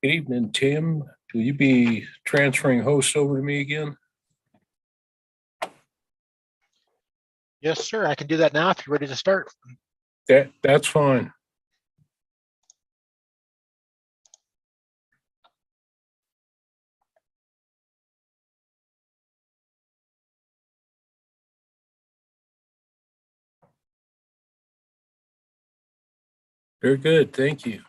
Good evening, Tim. Will you be transferring hosts over to me again? Yes, sir. I can do that now if you're ready to start. That's fine. Very good. Thank you.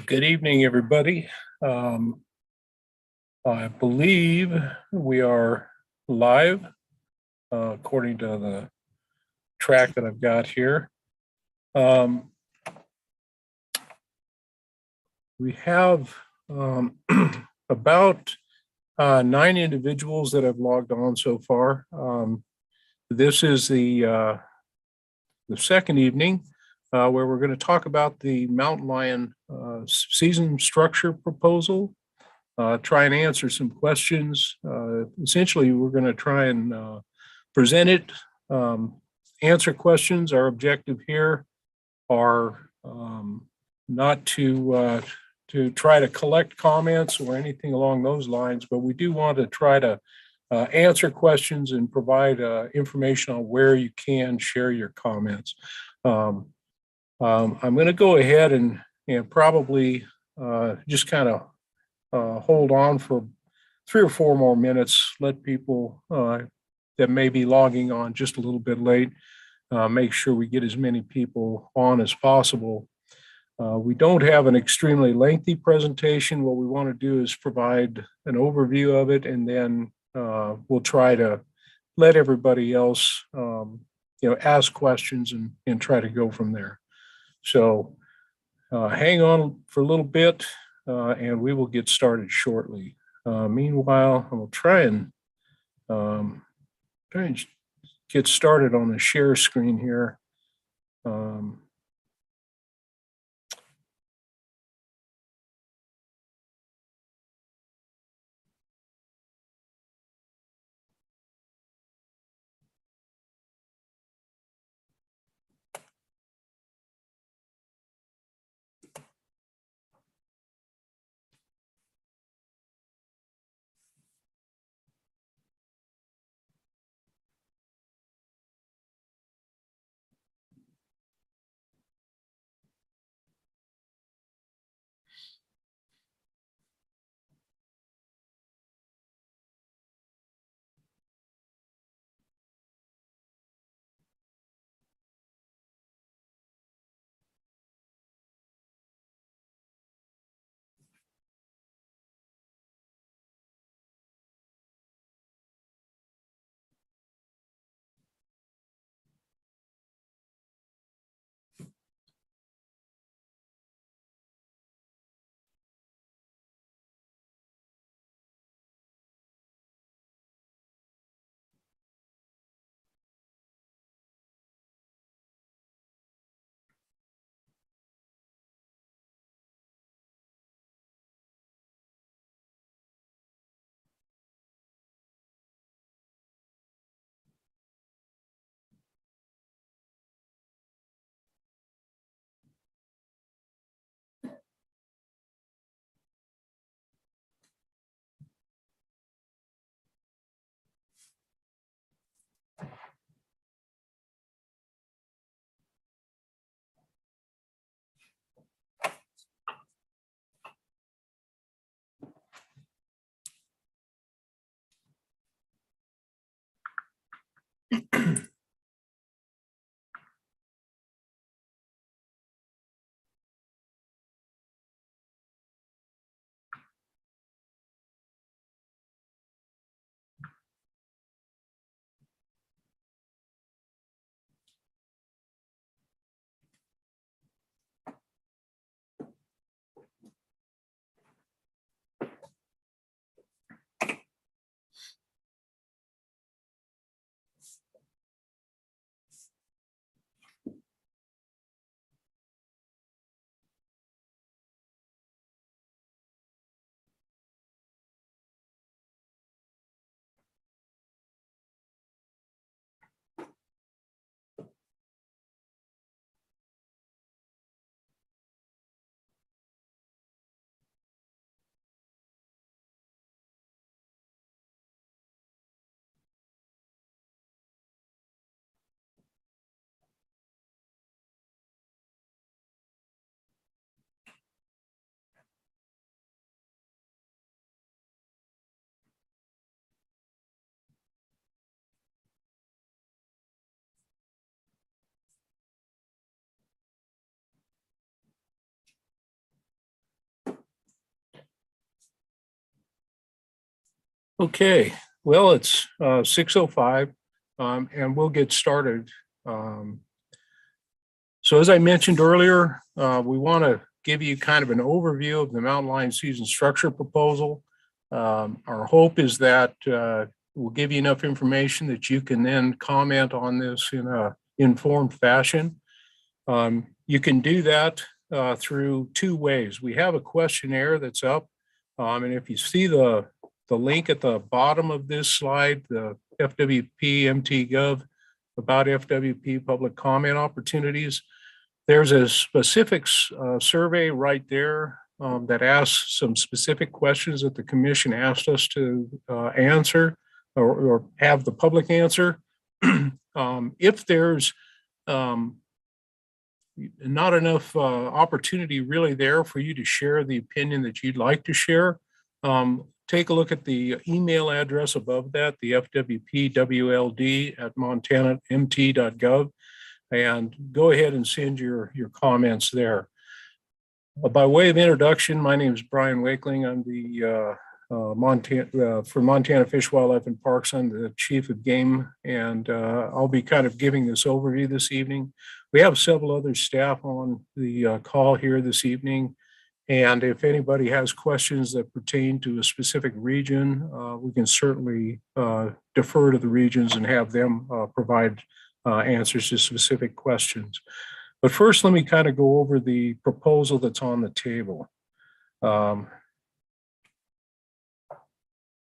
Good evening, everybody. I believe we are live according to the track that I've got here. We have about 9 individuals that have logged on so far. This is the second evening where we're going to talk about the Mountain Lion season structure proposal. Try and answer some questions. Essentially, we're going to try and present it, answer questions. Our objective here are not to try to collect comments or anything along those lines, but we do want to try to answer questions and provide information on where you can share your comments. I'm going to go ahead and probably just kind of hold on for 3 or 4 more minutes, let people that may be logging on just a little bit late, make sure we get as many people on as possible. We don't have an extremely lengthy presentation. What we want to do is provide an overview of it, and then we'll try to let everybody else ask questions and try to go from there. So hang on for a little bit, and we will get started shortly. Meanwhile, I will try and get started on the share screen here. Okay, well, it's 6:05, and we'll get started. Um, So as I mentioned earlier, we want to give you kind of an overview of the mountain lion season structure proposal. Our hope is that we'll give you enough information that you can then comment on this in a informed fashion. You can do that through two ways. We have a questionnaire that's up, and if you see the link at the bottom of this slide, the FWP MT.gov about FWP public comment opportunities, there's a specific survey right there that asks some specific questions that the commission asked us to answer or have the public answer. If there's not enough opportunity really there for you to share the opinion that you'd like to share, take a look at the email address above that, the fwpwld@montanamt.gov, and go ahead and send your comments there. By way of introduction, my name is Brian Wakeling. I'm the for Montana Fish, Wildlife, and Parks. I'm the Chief of Game, and I'll be kind of giving this overview this evening. We have several other staff on the call here this evening, and if anybody has questions that pertain to a specific region, we can certainly defer to the regions and have them provide answers to specific questions. But first, let me kind of go over the proposal that's on the table. And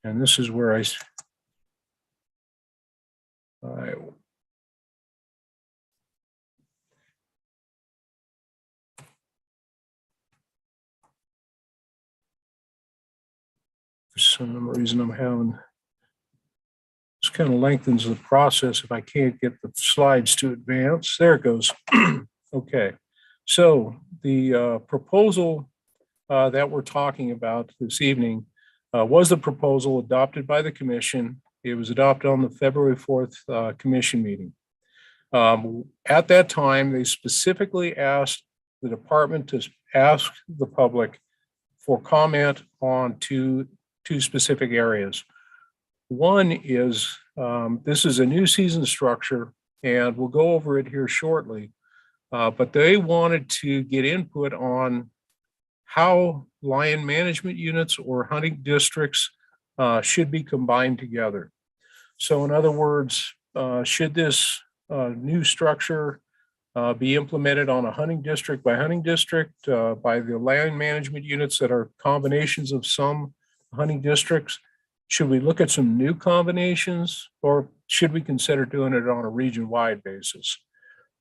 this is where I for some reason I'm having, this kind of lengthens the process if I can't get the slides to advance. There it goes. Okay, so the proposal that we're talking about this evening was the proposal adopted by the commission. It was adopted on the February 4th commission meeting. At that time, they specifically asked the department to ask the public for comment on two specific areas. One is, this is a new season structure, and we'll go over it here shortly, but they wanted to get input on how lion management units or hunting districts should be combined together. So in other words, should this new structure be implemented on a hunting district by hunting district by the lion management units that are combinations of some hunting districts? Should we look at some new combinations, or should we consider doing it on a region-wide basis?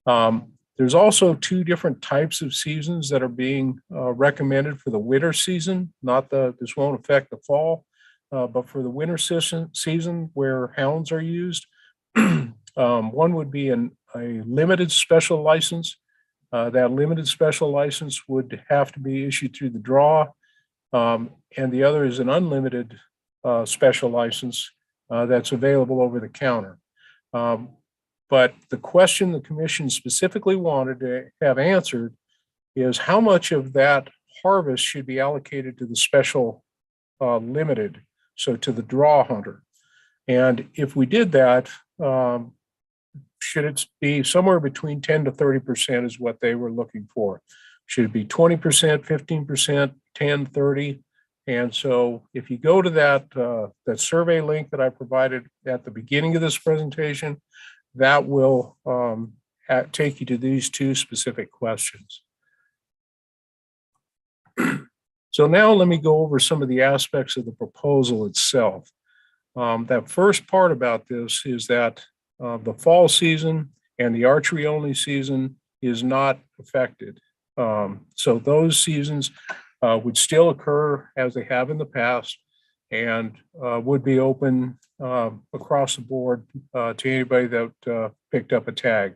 There's also two different types of seasons that are being recommended for the winter season. This won't affect the fall, but for the winter season where hounds are used, one would be a limited special license. That limited special license would have to be issued through the draw, and the other is an unlimited special license that's available over the counter. But the question the commission specifically wanted to have answered is how much of that harvest should be allocated to the special limited, so to the draw hunter. And if we did that, should it be somewhere between 10 to 30% is what they were looking for. Should it be 20%, 15%, 10, 30? And so if you go to that survey link that I provided at the beginning of this presentation, that will take you to these two specific questions. So now let me go over some of the aspects of the proposal itself. That first part about this is that the fall season and the archery only season is not affected. So those seasons would still occur as they have in the past and would be open across the board to anybody that picked up a tag.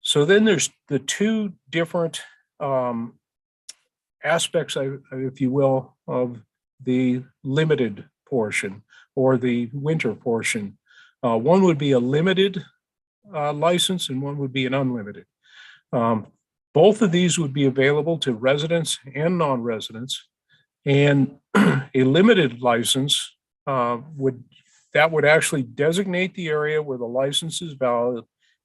So then there's the two different aspects, if you will, of the limited portion or the winter portion. One would be a limited license and one would be an unlimited. Both of these would be available to residents and non-residents. And a limited license would actually designate the area where the license is valid,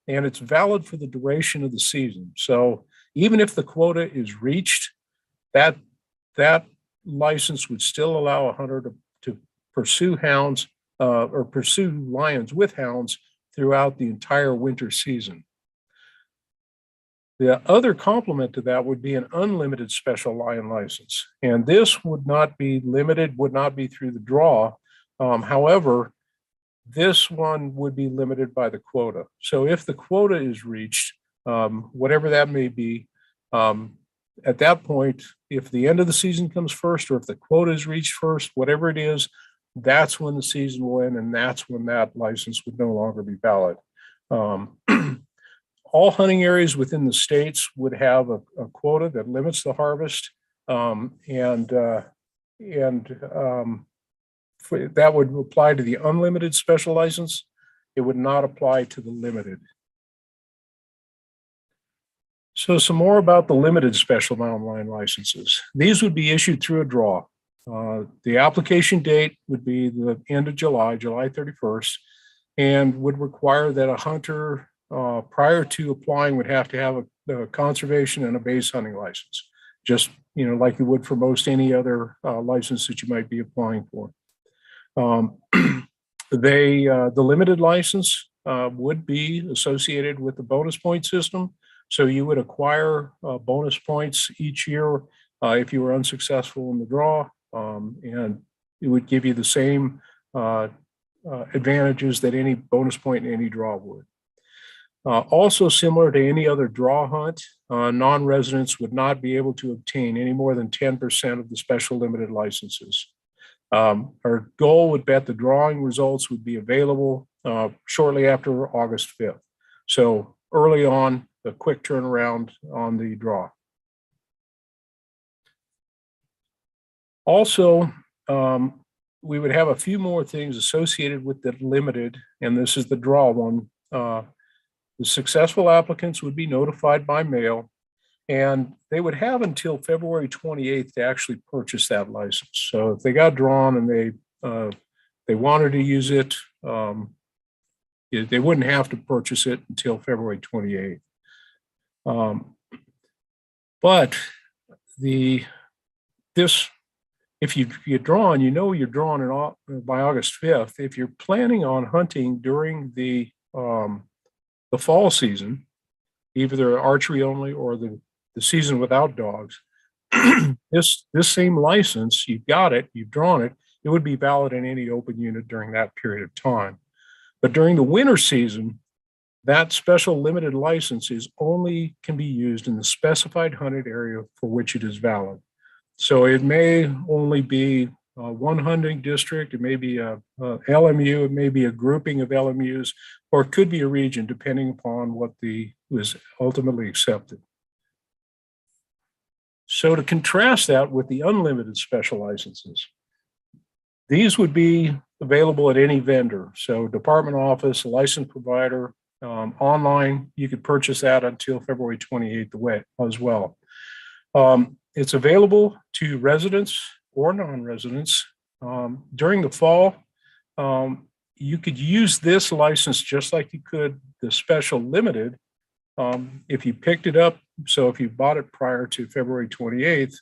and it's valid for the duration of the season. So even if the quota is reached, that license would still allow a hunter to pursue hounds or pursue lions with hounds throughout the entire winter season. The other complement to that would be an unlimited special lion license. And this would not be limited, would not be through the draw. However, this one would be limited by the quota. So if the quota is reached, whatever that may be, at that point, if the end of the season comes first, or if the quota is reached first, whatever it is, that's when the season will end, and that's when that license would no longer be valid. All hunting areas within the states would have a quota that limits the harvest, that would apply to the unlimited special license. It would not apply to the limited. So some more about the limited special mountain lion licenses. These would be issued through a draw. The application date would be the end of July 31st, and would require that a hunter prior to applying would have to have a conservation and a base hunting license, just like you would for most any other license that you might be applying for. The limited license would be associated with the bonus point system. So you would acquire bonus points each year if you were unsuccessful in the draw, and it would give you the same advantages that any bonus point in any draw would. Also similar to any other draw hunt, non-residents would not be able to obtain any more than 10% of the special limited licenses. Our goal would be that the drawing results would be available shortly after August 5th. So early on, a quick turnaround on the draw. Also, we would have a few more things associated with the limited, and this is the draw one. The successful applicants would be notified by mail, and they would have until February 28th to actually purchase that license. So if they got drawn and they wanted to use it, they wouldn't have to purchase it until February 28th. But if you're drawn, you're drawn by August 5th. If you're planning on hunting during the fall season, either the archery only or the season without dogs, this same license, you've got it, you've drawn it, it would be valid in any open unit during that period of time. But during the winter season, that special limited license can be used in the specified hunted area for which it is valid. So it may only be one hunting district, it may be a LMU, it may be a grouping of LMUs, or it could be a region, depending upon what was ultimately accepted. So to contrast that with the unlimited special licenses, these would be available at any vendor. So department office, license provider, online, you could purchase that until February 28th as well. It's available to residents or non-residents. During the fall, you could use this license just like you could the special limited if you picked it up. So if you bought it prior to February 28th,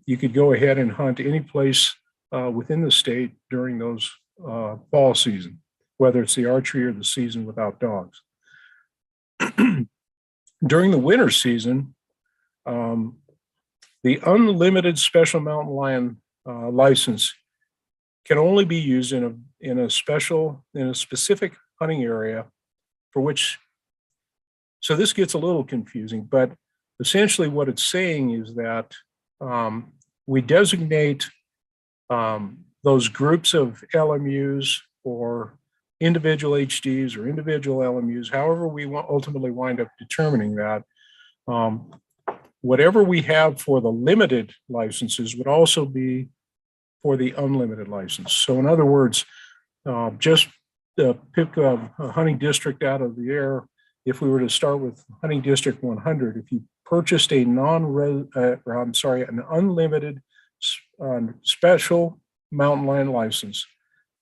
you could go ahead and hunt any place within the state during those fall season, whether it's the archery or the season without dogs. During the winter season, the unlimited special mountain lion license can only be used in a specific hunting area for which. So this gets a little confusing, but essentially what it's saying is that we designate those groups of LMUs or individual HDs or individual LMUs, however we ultimately wind up determining that. Whatever we have for the limited licenses would also be for the unlimited license. So in other words, just pick a hunting district out of the air. If we were to start with hunting district 100, if you purchased an unlimited special mountain lion license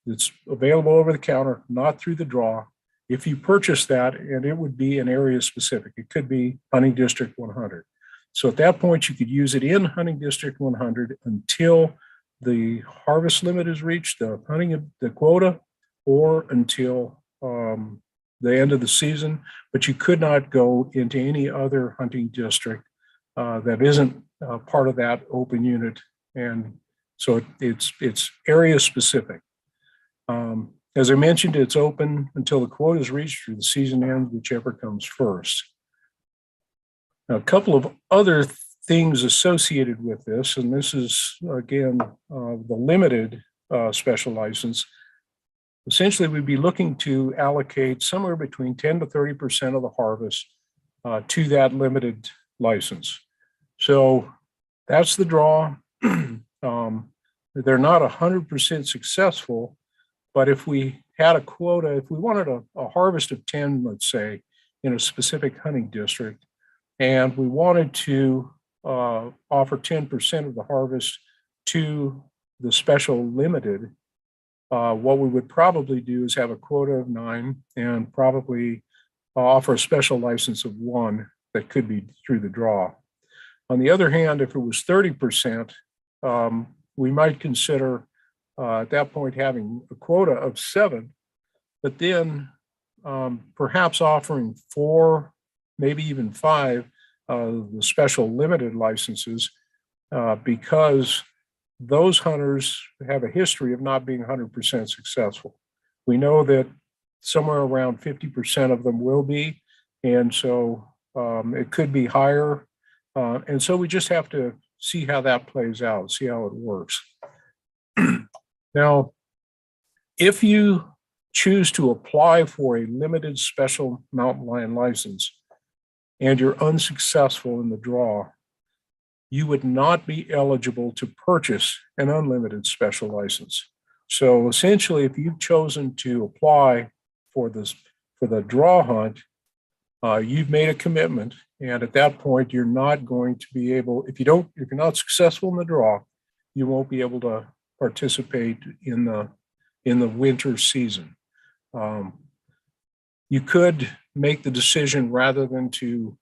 that's available over the counter, not through the draw. If you purchase that, and it would be an area specific, it could be hunting district 100. So at that point, you could use it in hunting district 100 until the harvest limit is reached, the quota, or until the end of the season. But you could not go into any other hunting district that isn't part of that open unit, and so it's area specific. As I mentioned, it's open until the quota is reached or the season ends, whichever comes first. Now, a couple of other things associated with this, and this is, again, the limited special license. Essentially, we'd be looking to allocate somewhere between 10 to 30% of the harvest to that limited license. So that's the draw. They're not 100% successful, but if we had a quota, if we wanted a harvest of 10, let's say, in a specific hunting district, and we wanted to offer 10% of the harvest to the special limited, what we would probably do is have a quota of 9 and probably offer a special license of 1 that could be through the draw. On the other hand, if it was 30%, we might consider at that point having a quota of 7, but then perhaps offering 4, maybe even 5 the special limited licenses because those hunters have a history of not being 100% successful. We know that somewhere around 50% of them will be, and so it could be higher. And so we just have to see how that plays out, see how it works. Now, if you choose to apply for a limited special mountain lion license and you're unsuccessful in the draw, you would not be eligible to purchase an unlimited special license. So essentially, if you've chosen to apply for the draw hunt, you've made a commitment, and at that point, you're not going to be able, if you're not successful in the draw, you won't be able to participate in the winter season. You could make the decision rather than to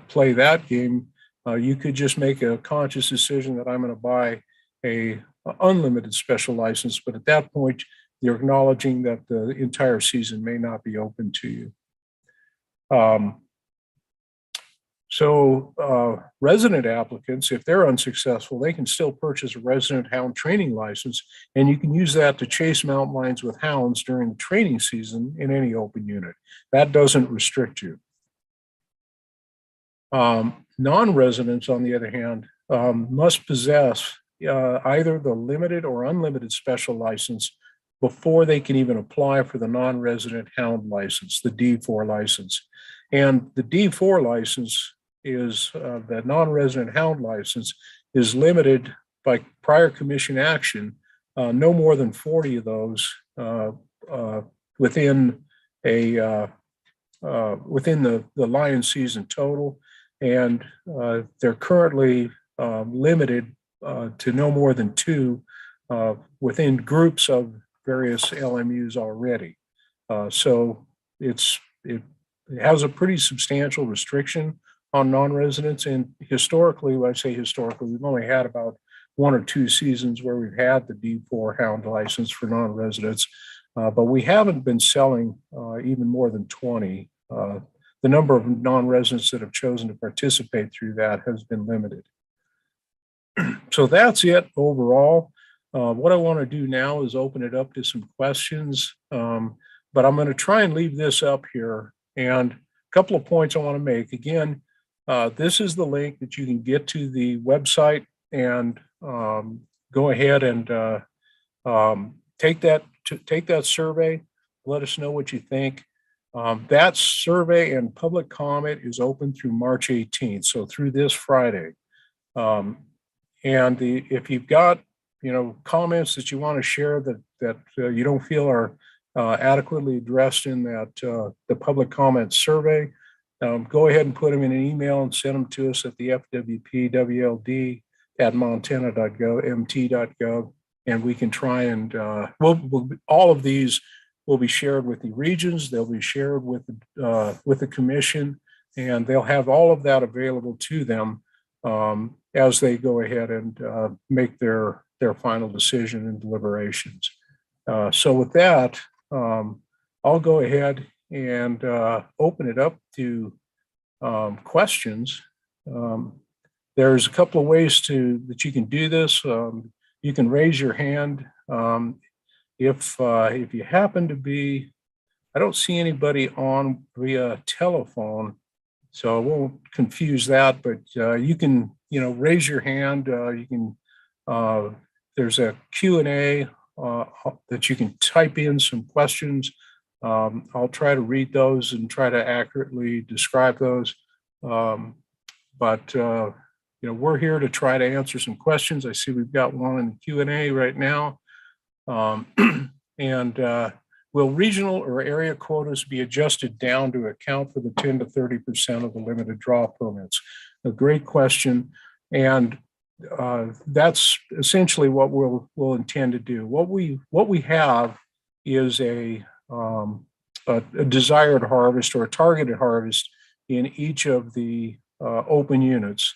play that game. You could just make a conscious decision that I'm going to buy a unlimited special license, but at that point, you're acknowledging that the entire season may not be open to you. So resident applicants, if they're unsuccessful, they can still purchase a resident hound training license, and you can use that to chase mountain lions with hounds during the training season in any open unit. That doesn't restrict you. Non-residents, on the other hand, must possess either the limited or unlimited special license before they can even apply for the non-resident hound license, the D4 license. And the D4 license is the non-resident hound license is limited by prior commission action, no more than 40 of those within the lion season total. And they're currently limited to no more than 2 within groups of various LMUs already. So it has a pretty substantial restriction on non-residents. And historically, when I say historically, we've only had about 1 or 2 seasons where we've had the D4 hound license for non-residents, but we haven't been selling even more than 20. The number of non-residents that have chosen to participate through that has been limited. So that's it overall. What I want to do now is open it up to some questions, but I'm going to try and leave this up here. And a couple of points I want to make. Again, this is the link that you can get to the website and go ahead and take that survey. Let us know what you think. That survey and public comment is open through March 18th, so through this Friday. And if you've got comments that you want to share that you don't feel are adequately addressed in that the public comment survey, go ahead and put them in an email and send them to us at the FWP WLD at montana.gov, mt.gov, and we can try and all of these will be shared with the regions. They'll be shared with the commission, and they'll have all of that available to them as they go ahead and make their final decision and deliberations. So with that, I'll go ahead and open it up to questions. There's a couple of ways that you can do this. You can raise your hand. If you happen to be, I don't see anybody on via telephone, so I won't confuse that, but you can, raise your hand. You can, there's a Q&A that you can type in some questions. I'll try to read those and try to accurately describe those. But we're here to try to answer some questions. I see we've got one in the Q&A right now. Will regional or area quotas be adjusted down to account for the 10 to 30% of the limited draw permits? A great question. And that's essentially what we'll intend to do. What we have is a desired harvest or a targeted harvest in each of the open units.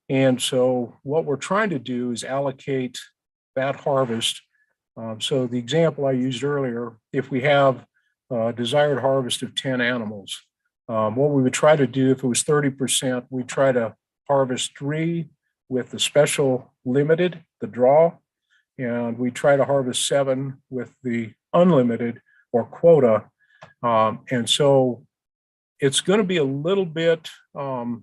And so what we're trying to do is allocate that harvest. So the example I used earlier, if we have a desired harvest of 10 animals, what we would try to do if it was 30%, we try to harvest 3 with the special limited, the draw, and we try to harvest 7 with the unlimited or quota. And so it's going to be a little bit of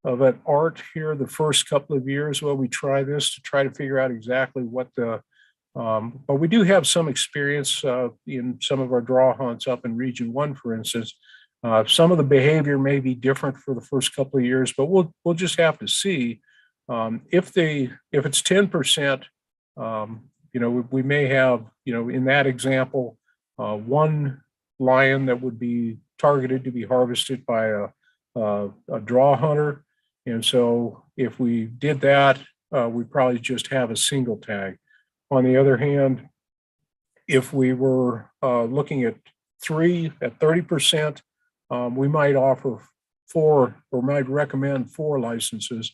an art here the first couple of years while we try this to try to figure out exactly what but we do have some experience in some of our draw hunts up in Region 1, for instance. Some of the behavior may be different for the first couple of years, but we'll just have to see. If it's 10%, we may have, in that example, 1 lion that would be targeted to be harvested by a draw hunter. And so if we did that, we'd probably just have a single tag. On the other hand, if we were looking at 3 at 30%, we might offer 4 or might recommend 4 licenses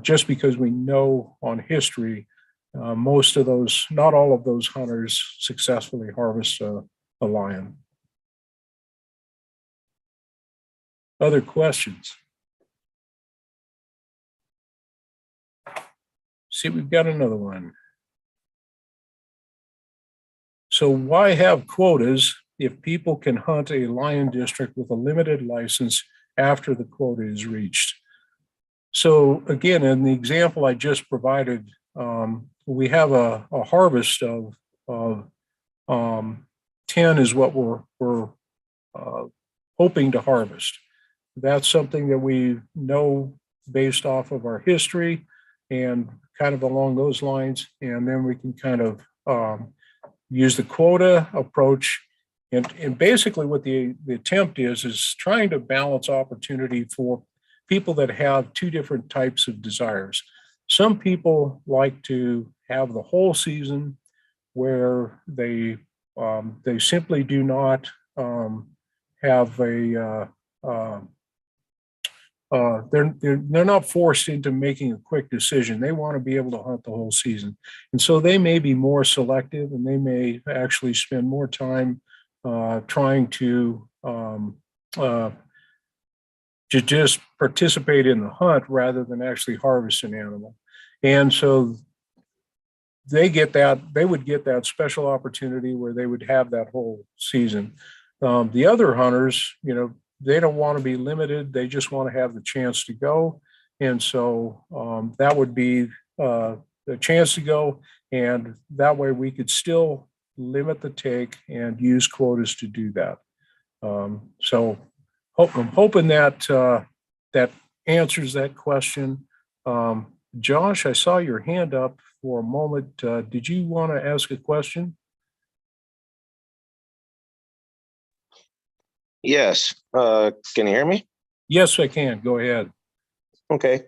just because we know on history, most of those, not all of those hunters successfully harvest a lion. Other questions? See, we've got another one. So why have quotas if people can hunt a lion district with a limited license after the quota is reached? So again, in the example I just provided, we have a harvest of 10 is what we're hoping to harvest. That's something that we know based off of our history and kind of along those lines. And then we can kind of use the quota approach. And basically what the attempt is trying to balance opportunity for people that have 2 different types of desires. Some people like to have the whole season where they simply do not have a they're not forced into making a quick decision. They want to be able to hunt the whole season. And so they may be more selective and they may actually spend more time trying to just participate in the hunt rather than actually harvest an animal. And so they would get that special opportunity where they would have that whole season. The other hunters, they don't want to be limited. They just want to have the chance to go. And so that would be the chance to go. And that way we could still limit the take and use quotas to do that. So I'm hoping that that answers that question. Josh, I saw your hand up for a moment. Did you want to ask a question? Yes. Can you hear me? Yes, I can. Go ahead. Okay.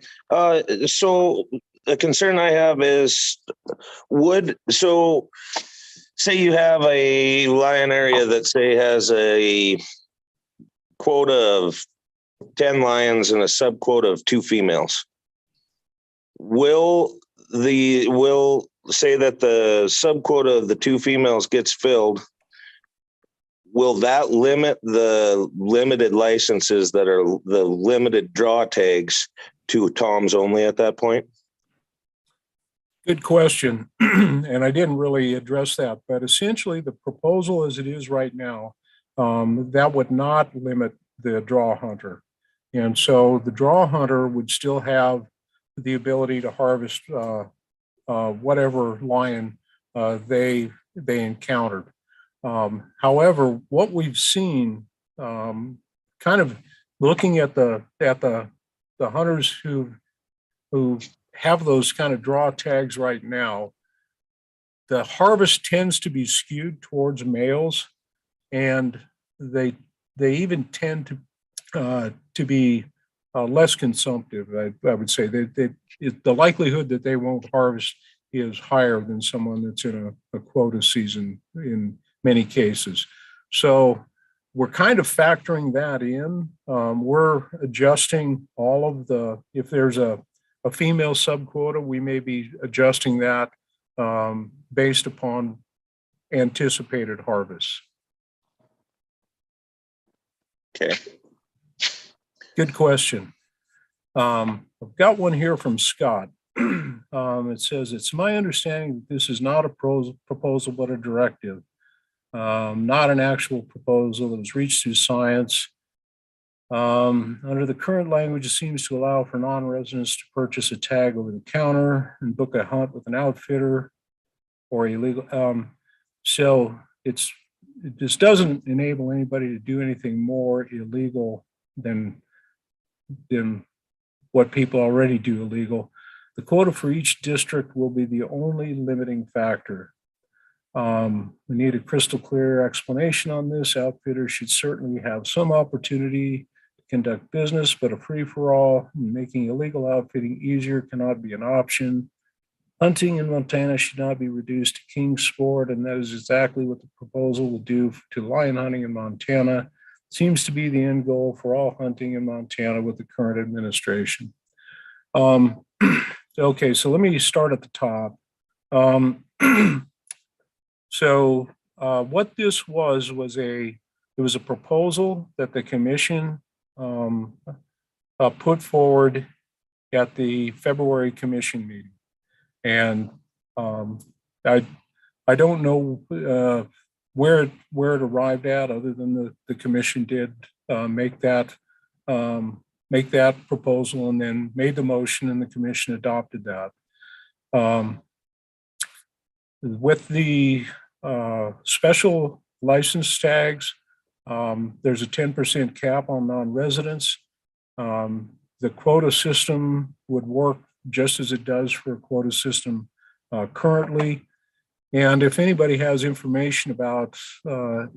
So the concern I have is say you have a lion area that say has a quota of 10 lions and a sub quota of 2 females. Will say that the sub quota of the 2 females gets filled? Will that limit the limited licenses that are the limited draw tags to toms only at that point? Good question. And I didn't really address that, but essentially the proposal as it is right now, that would not limit the draw hunter. And so the draw hunter would still have the ability to harvest whatever lion they encountered. However, what we've seen, kind of looking at the hunters who have those kind of draw tags right now, the harvest tends to be skewed towards males, and they even tend to be less consumptive. I would say the likelihood that they won't harvest is higher than someone that's in a quota season in many cases. So we're kind of factoring that in. We're adjusting all of if there's a female subquota, we may be adjusting that based upon anticipated harvests. Okay. Good question. I've got one here from Scott. It says, it's my understanding that this is not a proposal, but a directive, not an actual proposal that was reached through science. Under the current language, it seems to allow for non-residents to purchase a tag over the counter and book a hunt with an outfitter or illegal. So it just doesn't enable anybody to do anything more illegal than what people already do illegal. The quota for each district will be the only limiting factor. We need a crystal clear explanation on this. Outfitters should certainly have some opportunity to conduct business, but a free-for-all, making illegal outfitting easier cannot be an option. Hunting in Montana should not be reduced to king sport, and that is exactly what the proposal will do to lion hunting in Montana. It seems to be the end goal for all hunting in Montana with the current administration. Okay, so let me start at the top. So what this was it was a proposal that the commission put forward at the February commission meeting. And I don't know where it arrived at, other than the commission did make that proposal and then made the motion, and the commission adopted that. With the special license tags, there's a 10% cap on non-residents. The quota system would work just as it does for a quota system currently. And if anybody has information about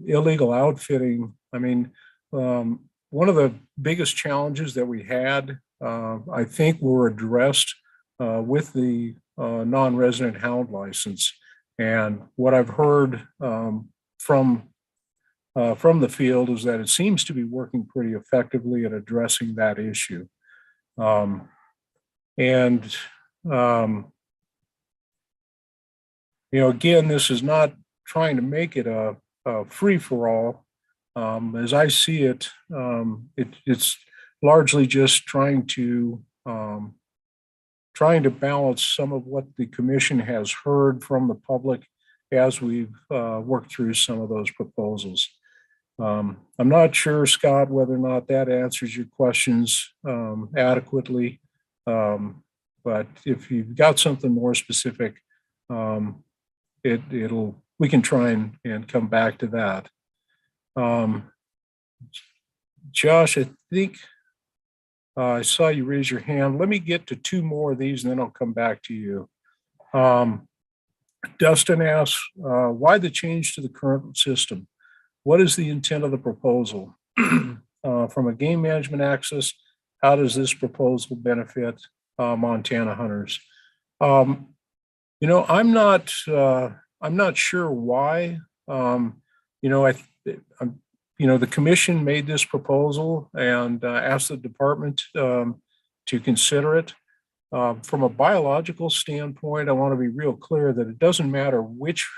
illegal outfitting, I mean, one of the biggest challenges that we had, I think, were addressed with the non-resident hound license. And what I've heard from the field is that it seems to be working pretty effectively at addressing that issue. Again, this is not trying to make it a free-for-all. As I see it, it's largely just trying to balance some of what the commission has heard from the public as we've worked through some of those proposals. I'm not sure, Scott, whether or not that answers your questions adequately. But if you've got something more specific, we can try and come back to that. Josh, I think I saw you raise your hand. Let me get to 2 more of these and then I'll come back to you. Dustin asks, why the change to the current system? What is the intent of the proposal? From a game management axis, how does this proposal benefit Montana hunters? I'm not sure why. You know, I'm, the commission made this proposal and asked the department to consider it. From a biological standpoint, I want to be real clear that it doesn't matter which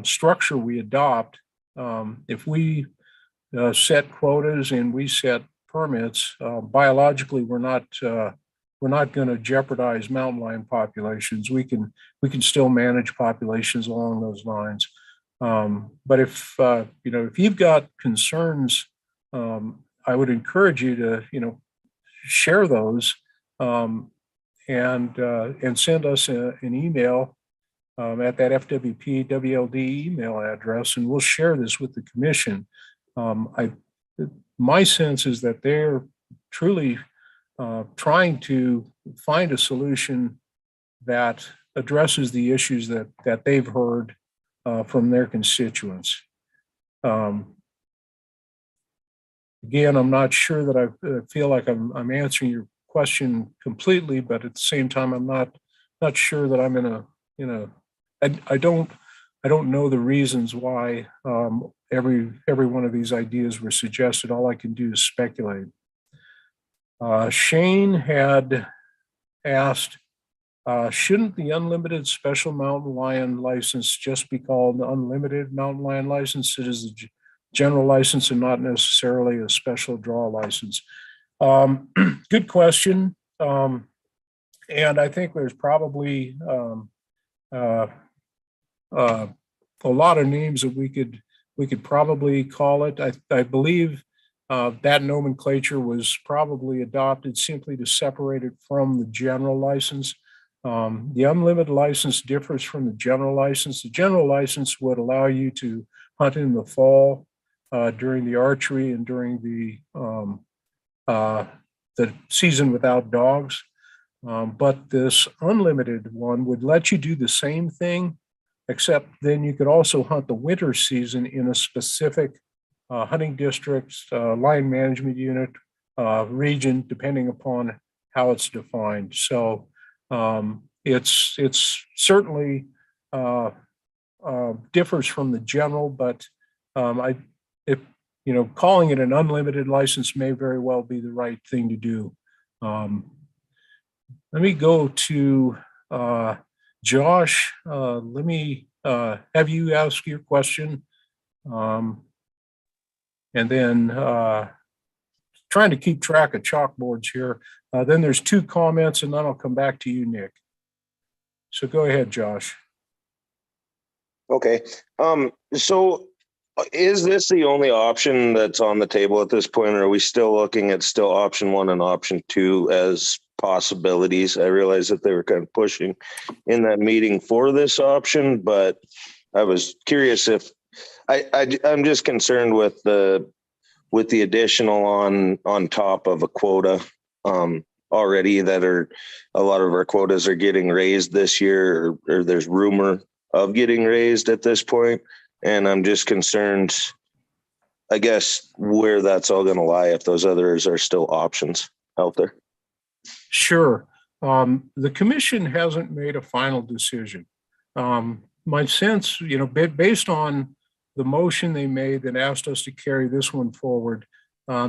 structure we adopt. If we set quotas and we set permits, biologically, we're not going to jeopardize mountain lion populations. We can still manage populations along those lines. But if if you've got concerns, I would encourage you to share those and send us an email at that FWP WLD email address, and we'll share this with the commission. My sense is that they're truly trying to find a solution that addresses the issues that they've heard from their constituents. Again, I'm not sure that I feel like I'm answering your question completely, but at the same time, I'm not sure that I'm in a I don't know the reasons why every one of these ideas were suggested. All I can do is speculate. Shane had asked, shouldn't the unlimited special mountain lion license just be called the unlimited mountain lion license? It is a general license and not necessarily a special draw license. Good question. And I think there's probably a lot of names that we could probably call it. I believe that nomenclature was probably adopted simply to separate it from the general license. The unlimited license differs from the general license. The general license would allow you to hunt in the fall during the archery and during the season without dogs. But this unlimited one would let you do the same thing, except then you could also hunt the winter season in a specific hunting district, lion management unit, region, depending upon how it's defined. So it's certainly differs from the general, but calling it an unlimited license may very well be the right thing to do. Let me go to Josh. Let me have you ask your question. And then trying to keep track of chalkboards here. Then there's 2 comments, and then I'll come back to you, Nick. So go ahead, Josh. Okay. So is this the only option that's on the table at this point, or are we still looking at option 1 and option 2 as possibilities? I realize that they were kind of pushing in that meeting for this option, but I was curious if I'm just concerned with the additional on top of a quota already that are a lot of our quotas are getting raised this year, or there's rumor of getting raised at this point. And I'm just concerned, I guess, where that's all going to lie if those others are still options out there. Sure. The commission hasn't made a final decision. My sense, based on the motion they made that asked us to carry this one forward,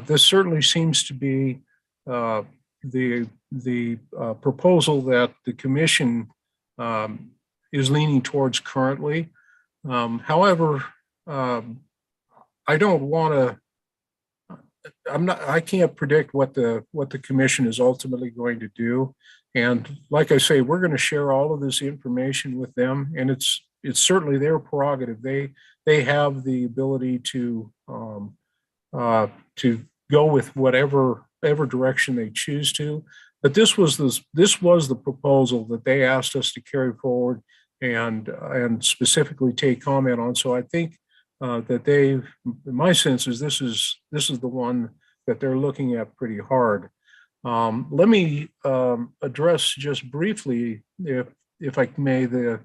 this certainly seems to be the proposal that the commission is leaning towards currently. However, I don't want to. I can't predict what the commission is ultimately going to do. And like I say, we're going to share all of this information with them, and it's certainly their prerogative. They have the ability to go with whatever direction they choose to. But this was the proposal that they asked us to carry forward and specifically take comment on. So I think that my sense is this is the one that they're looking at pretty hard. Let me address just briefly, if I may, the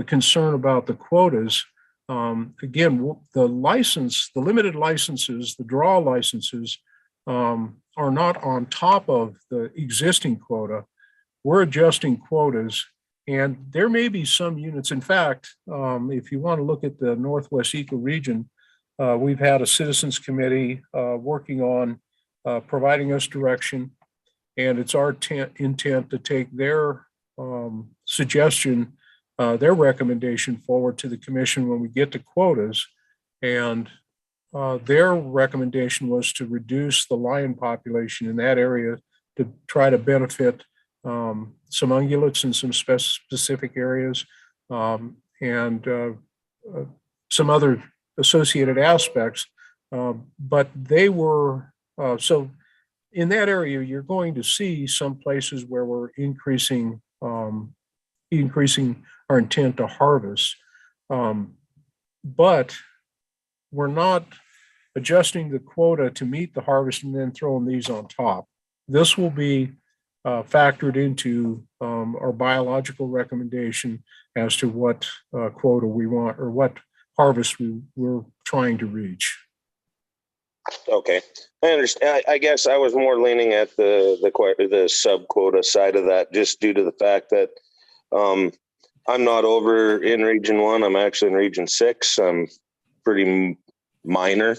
concern about the quotas. Again, the limited licenses, the draw licenses, are not on top of the existing quota. we're adjusting quotas, and there may be some units. In fact, if you want to look at the Northwest ecoregion, we've had a citizens committee working on providing us direction, and it's our intent to take their suggestion, their recommendation forward to the commission when we get to quotas. And their recommendation was to reduce the lion population in that area to try to benefit some ungulates in some specific areas, and some other associated aspects. But they were, so in that area, you're going to see some places where we're increasing our intent to harvest. But we're not adjusting the quota to meet the harvest and then throwing these on top. This will be factored into our biological recommendation as to what quota we want or what harvest we're trying to reach. Okay, I understand. I guess I was more leaning at the sub quota side of that, just due to the fact that I'm not over in region 1. I'm actually in region 6. I'm pretty minor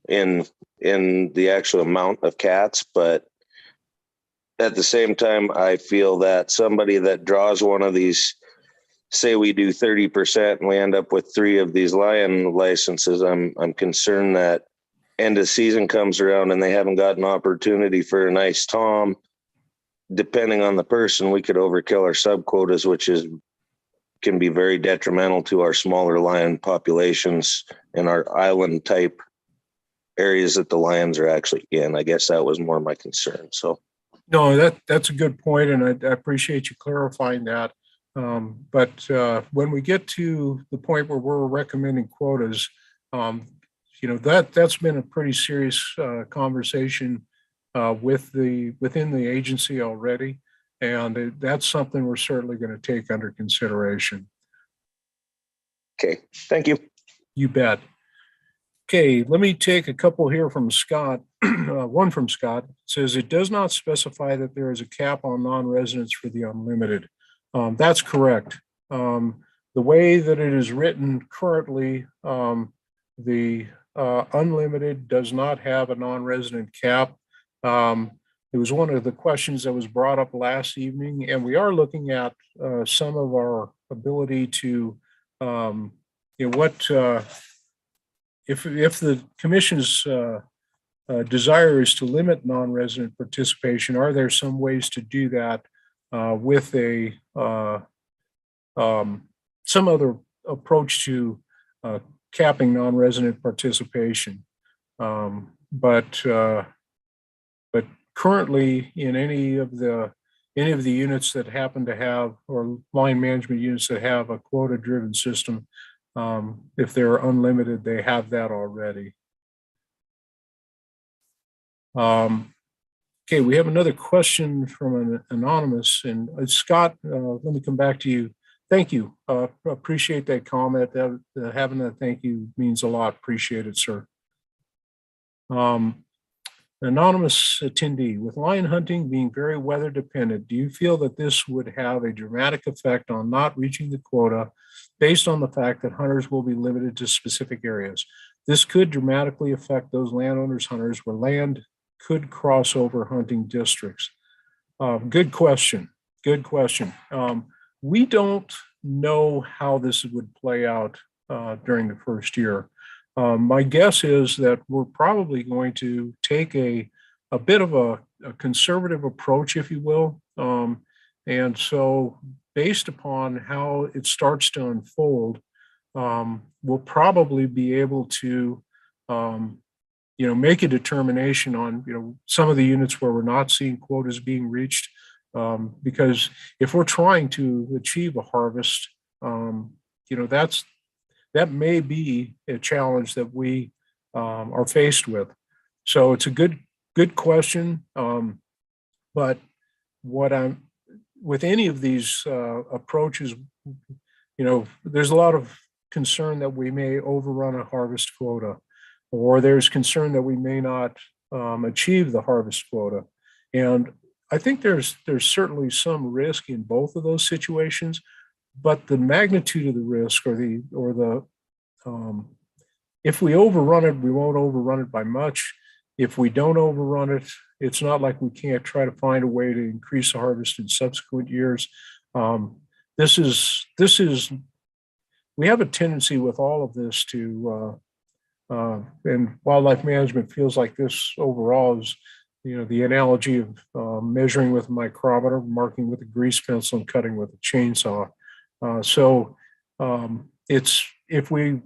in the actual amount of cats, but at the same time, I feel that somebody that draws one of these, say we do 30% and we end up with 3 of these lion licenses, I'm concerned that end of season comes around and they haven't got an opportunity for a nice tom. Depending on the person, we could overkill our sub quotas, which can be very detrimental to our smaller lion populations in our island type areas that the lions are actually in. I guess that was more my concern. So no, that's a good point, and I appreciate you clarifying that. But when we get to the point where we're recommending quotas, that's been a pretty serious conversation within the agency already, and that's something we're certainly going to take under consideration. Okay, thank you. You bet. Okay, let me take a couple here from Scott. One from Scott says, it does not specify that there is a cap on non-residents for the unlimited. That's correct. The way that it is written currently, the unlimited does not have a non-resident cap. It was one of the questions that was brought up last evening, and we are looking at some of our ability to, if the commission's desire is to limit non-resident participation, are there some ways to do that with some other approach to capping non-resident participation? But currently, in any of the units that happen to have, or line management units that have a quota-driven system, if they're unlimited, they have that already. Okay, we have another question from an anonymous, and Scott, let me come back to you. Thank you. Appreciate that comment. Having that thank you means a lot. Appreciate it, sir. Anonymous attendee, with lion hunting being very weather dependent, do you feel that this would have a dramatic effect on not reaching the quota based on the fact that hunters will be limited to specific areas? This could dramatically affect those landowners, hunters where land could cross over hunting districts. Good question. Good question. We don't know how this would play out during the first year. My guess is that we're probably going to take a bit of a conservative approach, if you will. And so based upon how it starts to unfold, we'll probably be able to make a determination on some of the units where we're not seeing quotas being reached. Because if we're trying to achieve a harvest, that may be a challenge that we are faced with. So it's a good question. But with any of these approaches, there's a lot of concern that we may overrun a harvest quota, or there's concern that we may not achieve the harvest quota. And I think there's certainly some risk in both of those situations, but the magnitude of the risk if we overrun it, we won't overrun it by much. If we don't overrun it, it's not like we can't try to find a way to increase the harvest in subsequent years. This is we have a tendency with all of this to, and wildlife management feels like this overall is, the analogy of measuring with a micrometer, marking with a grease pencil, and cutting with a chainsaw. It's if we're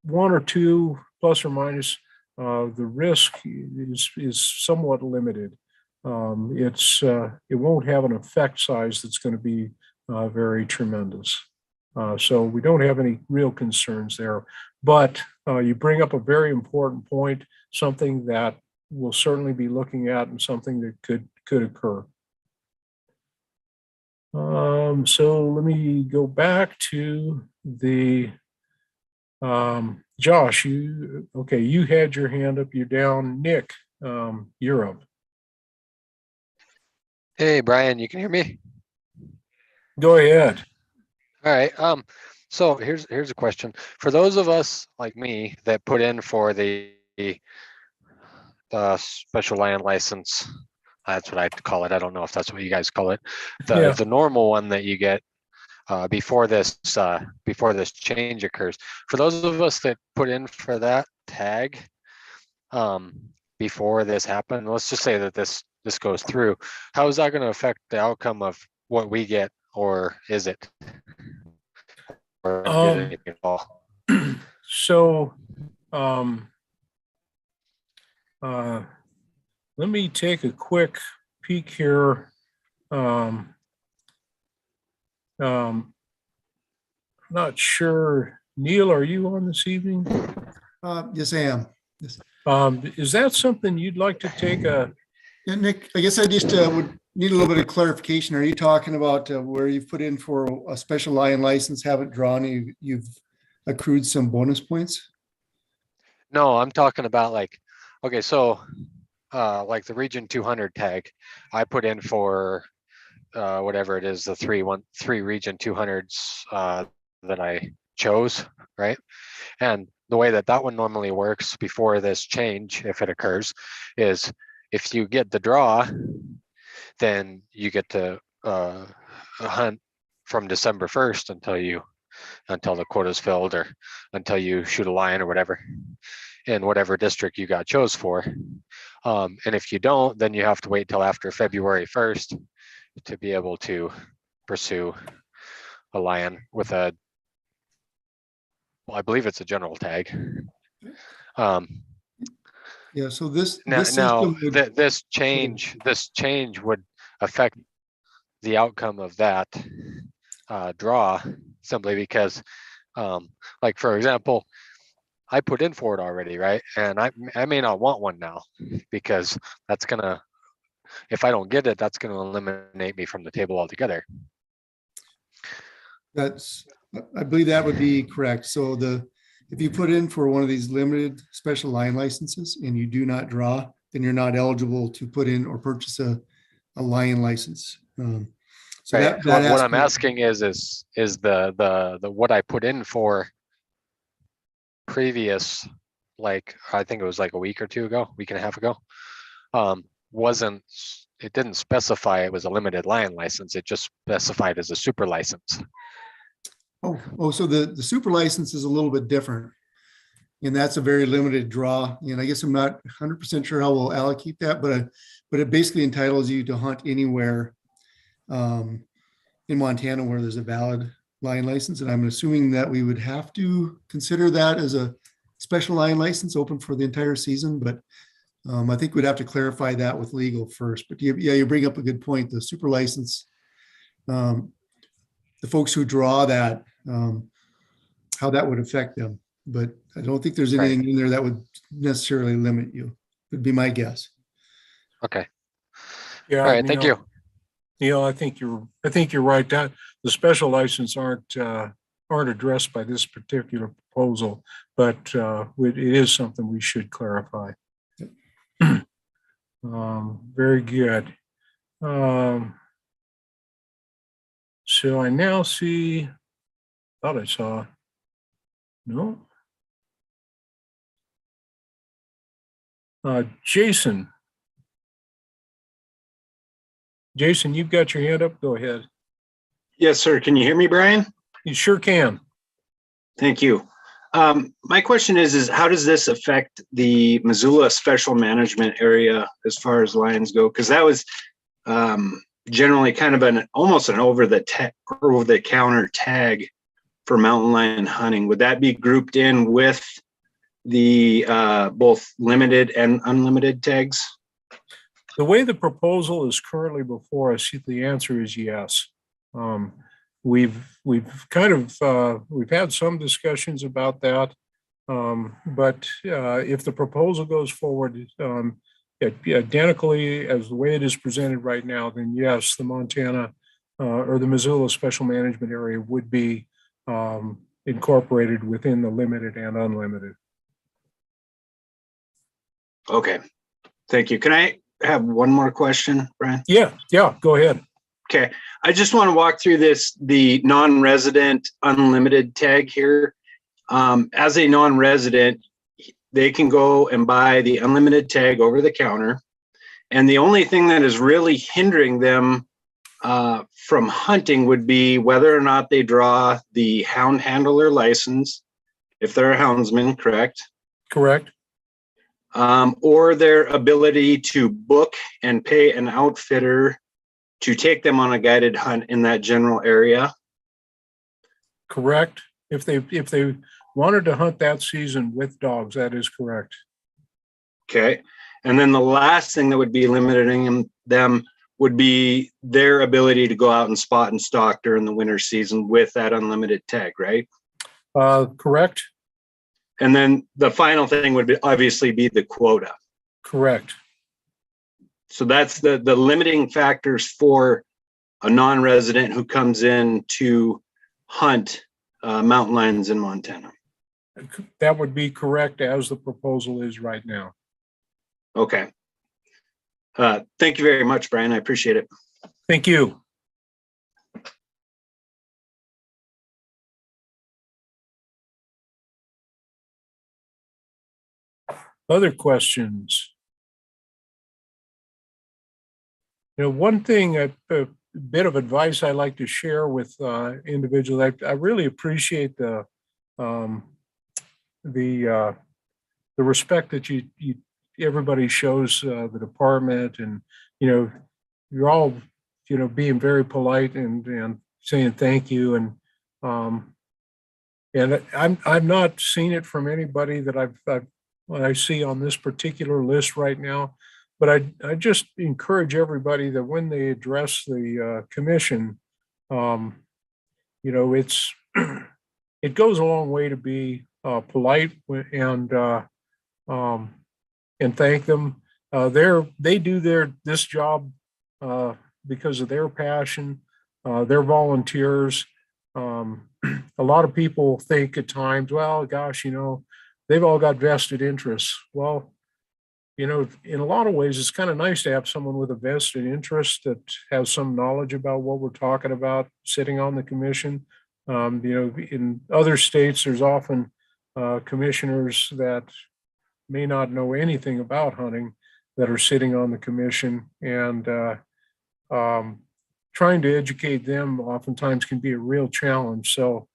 one or two plus or minus, the risk is somewhat limited. It won't have an effect size that's going to be very tremendous. So we don't have any real concerns there. But you bring up a very important point, something that we'll certainly be looking at and something that could occur. So let me go back to the Josh, you had your hand up, you're down. Nick, you're up. Hey, Brian, you can hear me? Go ahead. All right. So here's a question. For those of us like me that put in for the special land license, that's what I call it. I don't know if that's what you guys call it. The normal one that you get before this change occurs. For those of us that put in for that tag before this happened, let's just say that this goes through. How is that going to affect the outcome of what we get, or is it? Or get anything at all? So let me take a quick peek here. Not sure. Neil, are you on this evening? Yes, I am. Yes. Is that something you'd like to take a? Yeah, Nick, I guess I just would need a little bit of clarification. Are you talking about where you've put in for a special lion license, haven't drawn, you've accrued some bonus points? No, I'm talking about like the region 200 tag. I put in for whatever it is, the three region 200s that I chose, right? And the way that one normally works before this change, if it occurs, is if you get the draw, then you get to hunt from December 1st until the quota's filled, or until you shoot a lion or whatever in whatever district you got chose for. And if you don't, then you have to wait till after February 1st to be able to pursue a lion with I believe it's a general tag. Yeah, so this change would affect the outcome of that draw, simply because like, for example, I put in for it already, right? And I may not want one now, because if I don't get it, that's gonna eliminate me from the table altogether. I believe that would be correct. So if you put in for one of these limited special lion licenses and you do not draw, then you're not eligible to put in or purchase a lion license. So right. What I'm asking is the what I put in for previous, like, I think it was like a week and a half ago, it didn't specify it was a limited lion license. It just specified as a super license. So the super license is a little bit different, and that's a very limited draw. And I guess I'm not 100% sure how we'll allocate that, but it basically entitles you to hunt anywhere in Montana where there's a valid lion license. And I'm assuming that we would have to consider that as a special lion license open for the entire season. But I think we'd have to clarify that with legal first. But you bring up a good point. The super license, the folks who draw that, how that would affect them. But I don't think there's anything in there that would necessarily limit you, would be my guess. Okay. Yeah. All right. Thank you. Neil, I think you're right. That the special license aren't addressed by this particular proposal, but it is something we should clarify. Very good. So I now see, thought I saw, no. Jason. Jason, you've got your hand up. Go ahead. Yes, sir. Can you hear me, Brian? You sure can. Thank you. My question is how does this affect the Missoula Special Management Area as far as lions go? Because that was generally kind of almost an over the counter tag for mountain lion hunting. Would that be grouped in with the both limited and unlimited tags? The way the proposal is currently before us, the answer is yes. We've had some discussions about that, but if the proposal goes forward identically as the way it is presented right now, then yes, the Montana or the Missoula Special Management Area would be incorporated within the limited and unlimited. Okay, thank you. Can I have one more question, Brian? Yeah, go ahead. Okay, I just want to walk through the non-resident unlimited tag here. As a non-resident, they can go and buy the unlimited tag over the counter. And the only thing that is really hindering them from hunting would be whether or not they draw the hound handler license, if they're a houndsman, correct? Correct. Or their ability to book and pay an outfitter to take them on a guided hunt in that general area. Correct. If they wanted to hunt that season with dogs, that is correct. Okay. And then the last thing that would be limiting them would be their ability to go out and spot and stalk during the winter season with that unlimited tag, right? Correct. And then the final thing would obviously be the quota. Correct. So that's the limiting factors for a non-resident who comes in to hunt mountain lions in Montana. That would be correct as the proposal is right now. Okay. Thank you very much, Brian. I appreciate it. Thank you. Other questions? One thing, a bit of advice I like to share with individuals. I really appreciate the respect that everybody shows the department, and you're all being very polite and saying thank you, and I'm not seeing it from anybody that I see on this particular list right now. But I just encourage everybody that when they address the commission, it's it goes a long way to be polite and thank them. They do this job because of their passion. They're volunteers. A lot of people think at times, well, gosh, they've all got vested interests. Well, in a lot of ways, it's kind of nice to have someone with a vested interest that has some knowledge about what we're talking about sitting on the commission. In other states, there's often commissioners that may not know anything about hunting that are sitting on the commission, and trying to educate them oftentimes can be a real challenge. So,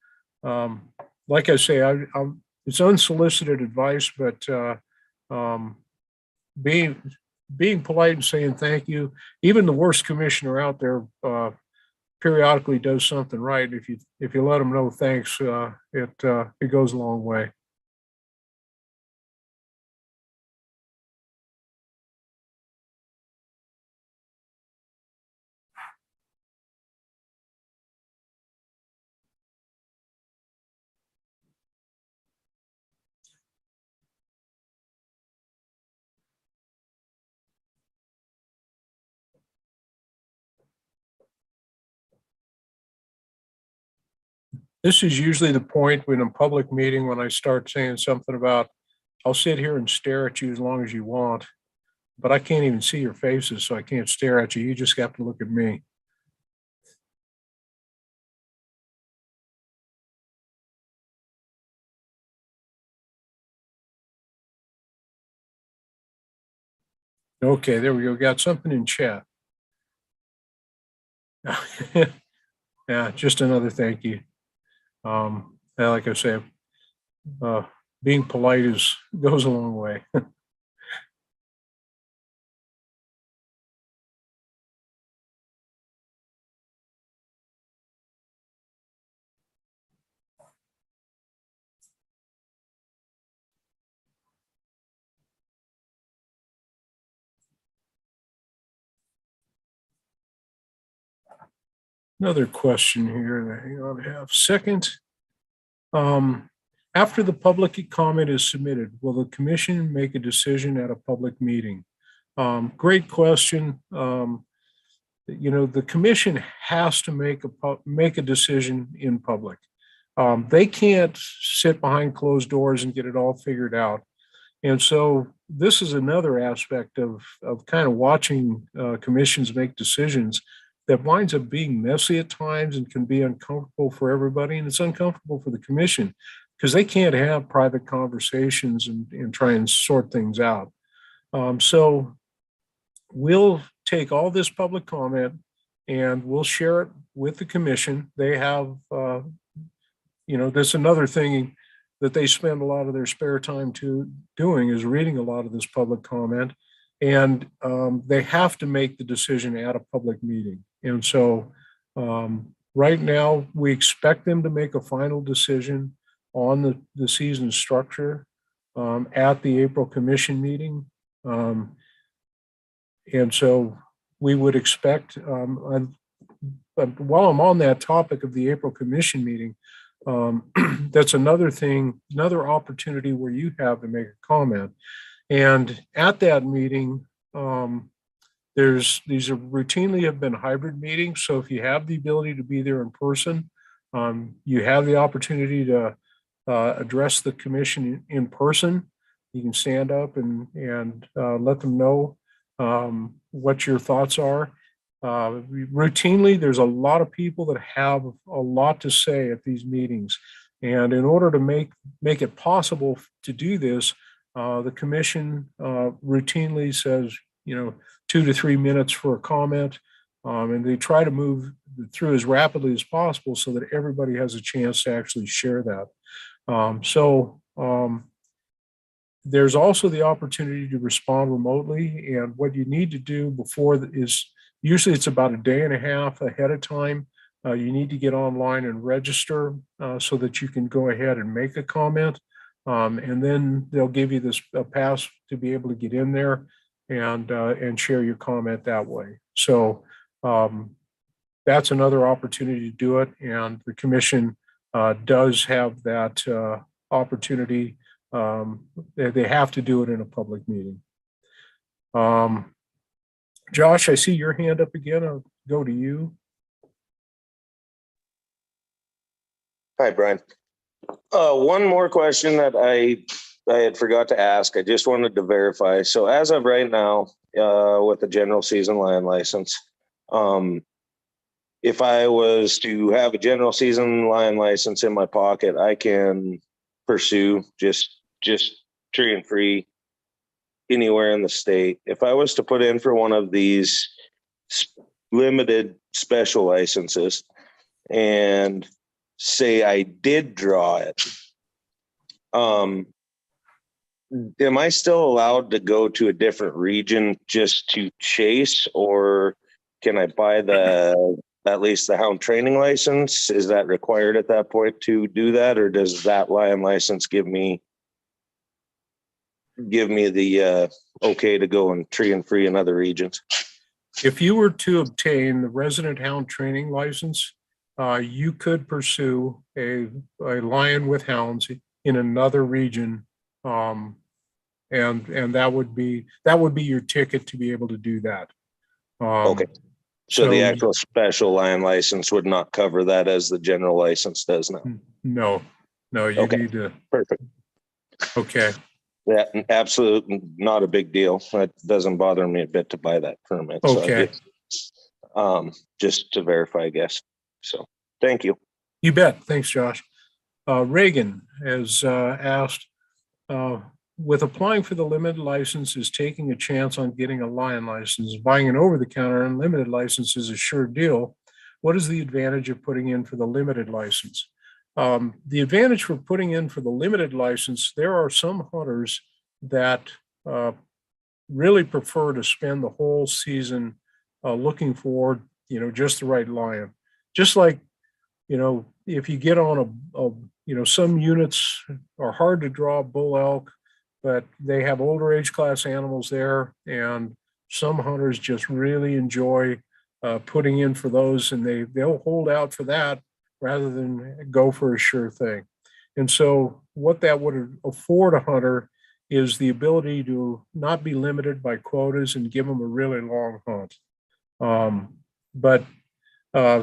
like I say, it's unsolicited advice, but being polite and saying thank you. Even the worst commissioner out there periodically does something right. If you let them know thanks, it goes a long way. This is usually the point in a public meeting when I start saying something about, I'll sit here and stare at you as long as you want. but I can't even see your faces, so I can't stare at you. You just have to look at me. Okay, there we go. Got something in chat. Yeah, just another thank you. And like I said, being polite goes a long way. Another question here. Hang on half a second. After the public comment is submitted, will the commission make a decision at a public meeting? Great question. The commission has to make a decision in public. They can't sit behind closed doors and get it all figured out. And so this is another aspect of kind of watching commissions make decisions that winds up being messy at times and can be uncomfortable for everybody. And it's uncomfortable for the commission because they can't have private conversations and try and sort things out. So we'll take all this public comment and we'll share it with the commission. They have, that's another thing that they spend a lot of their spare time doing is reading a lot of this public comment. And they have to make the decision at a public meeting. And so right now, we expect them to make a final decision on the season structure at the April commission meeting. And so we would expect, but while I'm on that topic of the April commission meeting, that's another opportunity where you have to make a comment. And at that meeting, these are routinely have been hybrid meetings. So if you have the ability to be there in person, you have the opportunity to address the commission in person. You can stand up and let them know what your thoughts are. Routinely, there's a lot of people that have a lot to say at these meetings. And in order to make it possible to do this, the commission routinely says, 2 to 3 minutes for a comment. And they try to move through as rapidly as possible so that everybody has a chance to actually share that. There's also the opportunity to respond remotely. And what you need to do before is usually it's about a day and a half ahead of time. You need to get online and register so that you can go ahead and make a comment. And then they'll give you a pass to be able to get in there and share your comment that way. So that's another opportunity to do it. And the commission does have that opportunity. They have to do it in a public meeting. Josh, I see your hand up again. I'll go to you. Hi, Brian. One more question that I had forgot to ask. I just wanted to verify. So as of right now, with the general season lion license, if I was to have a general season lion license in my pocket, I can pursue just tree and free anywhere in the state. If I was to put in for one of these limited special licenses and say I did draw it, am I still allowed to go to a different region just to chase, or can I buy at least the hound training license? Is that required at that point to do that, or does that lion license give me the okay to go and tree and free in other regions? If you were to obtain the resident hound training license, you could pursue a lion with hounds in another region, and that would be your ticket to be able to do that. Okay. So the actual special lion license would not cover that as the general license does now. No, you Okay. need to. Perfect. Okay. Yeah, absolutely not a big deal. It doesn't bother me a bit to buy that permit. So Okay. just to verify, I guess. So thank you. You bet. Thanks, Josh. Reagan has asked, with applying for the limited license is taking a chance on getting a lion license. Buying an over-the-counter unlimited license is a sure deal. What is the advantage of putting in for the limited license? The advantage for putting in for the limited license, there are some hunters that really prefer to spend the whole season looking for, just the right lion. Just like, if you get on some units are hard to draw bull elk, but they have older age class animals there, and some hunters just really enjoy putting in for those, and they'll hold out for that rather than go for a sure thing. And so what that would afford a hunter is the ability to not be limited by quotas and give them a really long hunt. But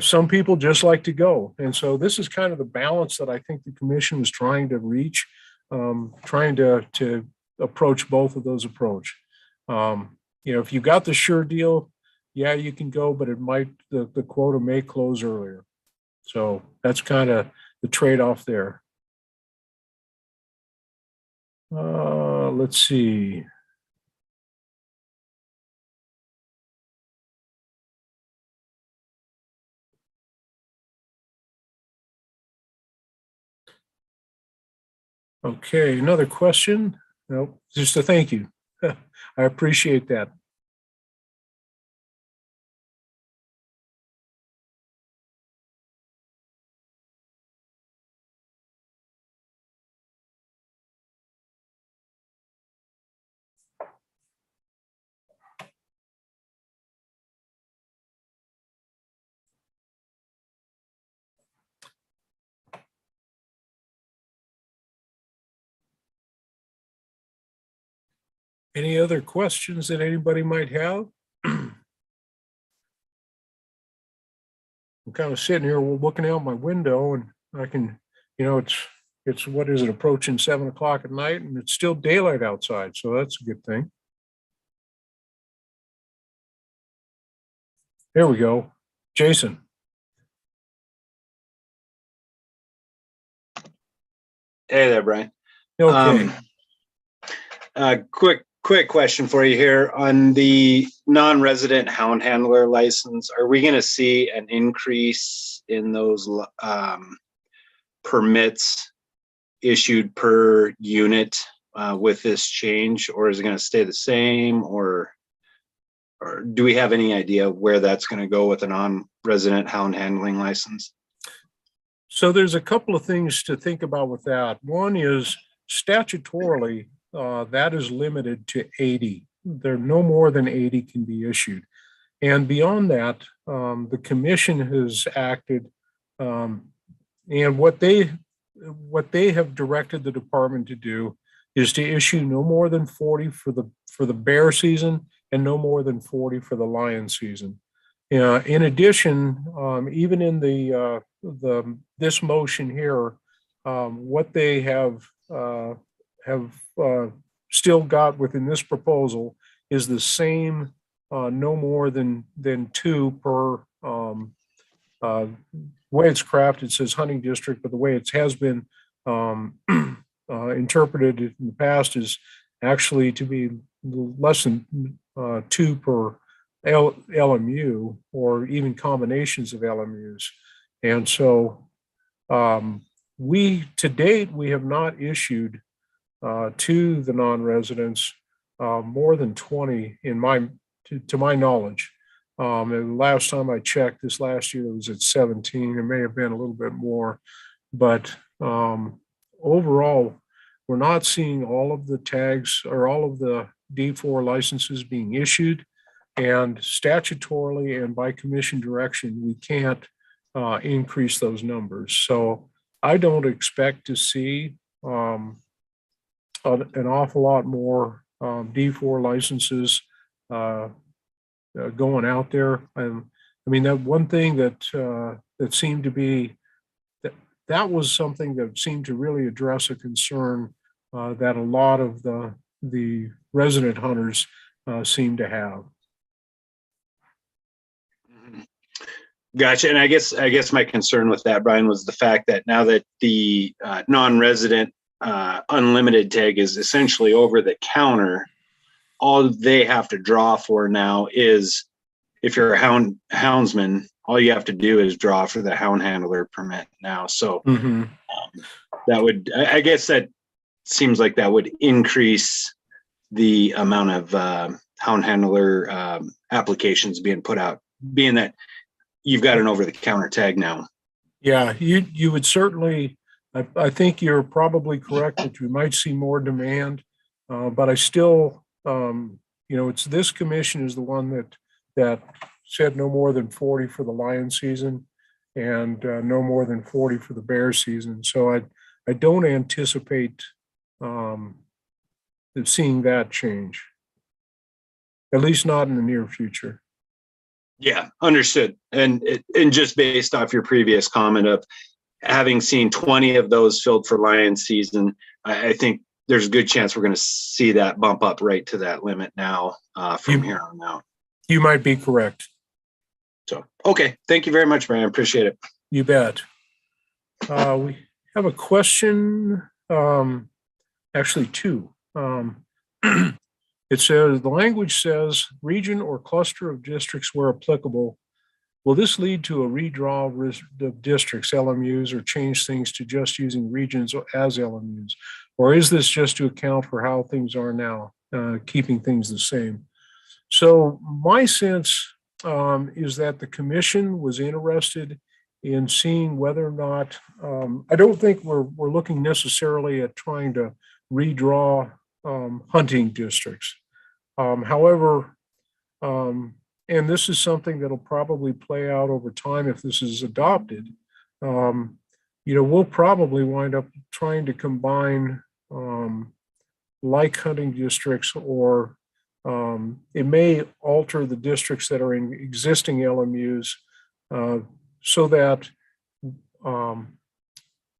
some people just like to go. And so this is kind of the balance that I think the commission was trying to reach, trying to approach both of those approach. If you got the sure deal, yeah, you can go, but the quota may close earlier. So that's kind of the trade-off there. Let's see. Okay, another question? No, just a thank you. I appreciate that. Any other questions that anybody might have? I'm kind of sitting here looking out my window, and I can, it's what is it, approaching 7 o'clock at night, and it's still daylight outside. So that's a good thing. There we go. Jason. Hey there, Brian. Okay. Quick question for you here on the non-resident hound handler license. Are we going to see an increase in those permits issued per unit with this change, or is it going to stay the same, or do we have any idea where that's going to go with a non-resident hound handling license? So there's a couple of things to think about with that. One is statutorily, that is limited to 80. There no more than 80 can be issued. And beyond that, the commission has acted, and what they have directed the department to do is to issue no more than 40 for the bear season and no more than 40 for the lion season. In addition, even in this motion here, what they have still got within this proposal is the same, no more than 2 per way it's crafted. It says hunting district, but the way it has been interpreted in the past is actually to be less than 2 per LMU, or even combinations of LMUs. And so to date, we have not issued to the non-residents more than 20 to my knowledge. And the last time I checked, this last year, it was at 17. It may have been a little bit more, but overall, we're not seeing all of the tags or all of the D4 licenses being issued. And statutorily and by commission direction, we can't increase those numbers. So I don't expect to see an awful lot more D4 licenses going out there. I mean, that one thing that seemed to be that was something that seemed to really address a concern that a lot of the resident hunters seem to have. Gotcha. And I guess my concern with that, Brian, was the fact that now that the non-resident unlimited tag is essentially over the counter, all they have to draw for now is, if you're a houndsman, all you have to do is draw for the hound handler permit now. So that would, I guess that seems like that would increase the amount of hound handler applications being put out, being that you've got an over-the-counter tag now. Yeah, you would certainly, I think you're probably correct that you might see more demand, but I still, it's this commission is the one that said no more than 40 for the lion season and no more than 40 for the bear season. So I don't anticipate seeing that change, at least not in the near future. Yeah, understood. And just based off your previous comment of having seen 20 of those filled for lion season, I think there's a good chance we're going to see that bump up right to that limit now from here on out. You might be correct. So, okay. Thank you very much, Brian. I appreciate it. You bet. We have a question, actually two. It says, the language says region or cluster of districts where applicable. Will this lead to a redraw of districts, LMUs, or change things to just using regions as LMUs? Or is this just to account for how things are now, keeping things the same? So my sense is that the commission was interested in seeing whether or not, I don't think we're looking necessarily at trying to redraw hunting districts. However, and this is something that'll probably play out over time if this is adopted, we'll probably wind up trying to combine like hunting districts, or it may alter the districts that are in existing LMUs so that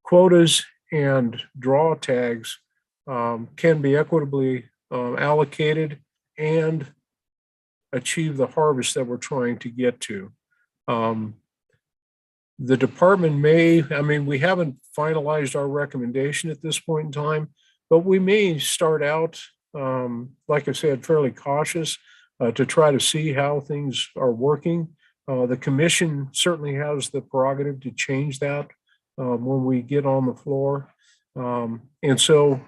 quotas and draw tags can be equitably allocated and achieve the harvest that we're trying to get to. The department we haven't finalized our recommendation at this point in time, but we may start out, like I said, fairly cautious to try to see how things are working. The commission certainly has the prerogative to change that when we get on the floor. And so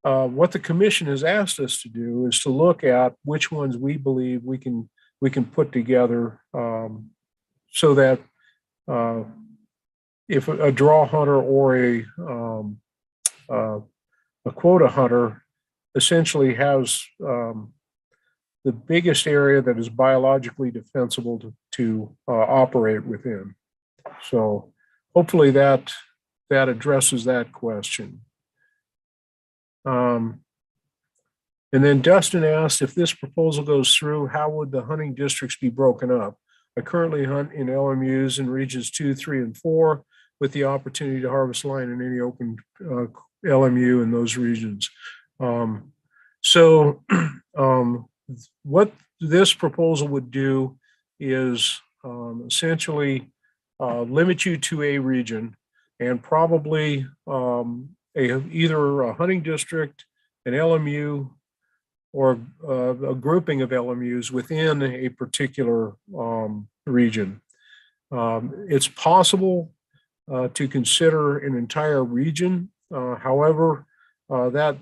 what the commission has asked us to do is to look at which ones we believe we can put together so that if a draw hunter or a quota hunter essentially has the biggest area that is biologically defensible to operate within. So hopefully that addresses that question. And then Dustin asked, if this proposal goes through, how would the hunting districts be broken up? I currently hunt in LMUs in regions 2, 3, and 4 with the opportunity to harvest lion in any open LMU in those regions. What this proposal would do is essentially limit you to a region and probably either a hunting district, an LMU, or a grouping of LMUs within a particular region. It's possible to consider an entire region. However, that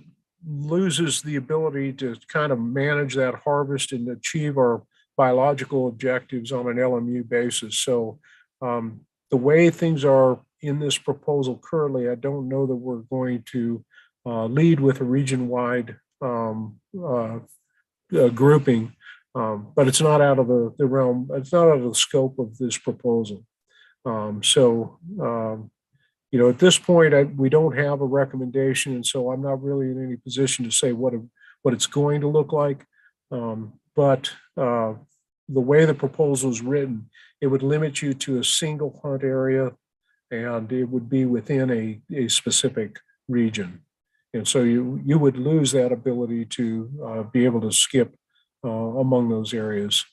loses the ability to kind of manage that harvest and achieve our biological objectives on an LMU basis. So the way things are in this proposal currently, I don't know that we're going to lead with a region-wide grouping, but it's not out of the realm, it's not out of the scope of this proposal. At this point, we don't have a recommendation, and so I'm not really in any position to say what it's going to look like. But the way the proposal is written, it would limit you to a single hunt area, and it would be within a specific region. And so you would lose that ability to be able to skip among those areas.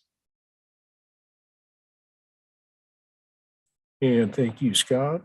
And thank you, Scott.